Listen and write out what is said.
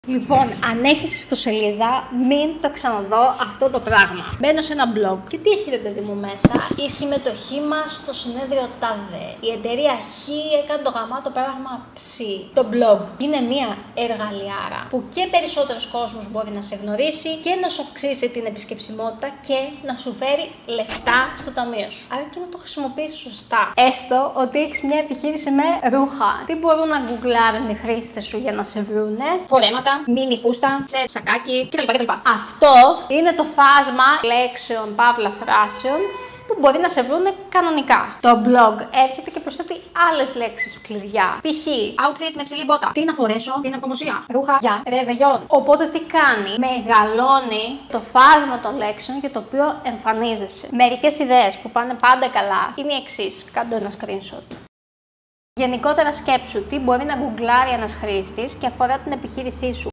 Λοιπόν, αν έχεις ιστοσελίδα, μην το ξαναδώ αυτό το πράγμα. Μπαίνω σε ένα blog και τι έχει ρε παιδί μου μέσα? Η συμμετοχή μας στο συνέδριο τάδε. Η εταιρεία Χ έκανε το γαμάτο πράγμα Ψ. Το blog είναι μια εργαλειάρα που και περισσότερος κόσμος μπορεί να σε γνωρίσει και να σου αυξήσει την επισκεψιμότητα και να σου φέρει λεφτά στο ταμείο σου. Αρκεί να το χρησιμοποιήσεις σωστά. Έστω ότι έχεις μια επιχείρηση με ρούχα. Τι μπορούν να γκουγκλάρουν οι χρήστες σου για να σε βρούνε? Φορέματα, μίνι φούστα, σε σακάκι κτλ. Αυτό είναι το φάσμα λέξεων, παύλα φράσεων που μπορεί να σε βρούνε κανονικά. Το blog έρχεται και προσθέτει άλλες λέξεις κλειδιά. Π.χ. outfit με ψηλή μπότα. Τι να φορέσω, τι να κομμωσία. Ρούχα για ρεβεγιόν. Οπότε τι κάνει? Μεγαλώνει το φάσμα των λέξεων για το οποίο εμφανίζεσαι. Μερικές ιδέες που πάνε πάντα καλά είναι οι εξής. Κάντε ένα screenshot. Γενικότερα σκέψου τι μπορεί να γκουγκλάρει ένας χρήστης και αφορά την επιχείρησή σου.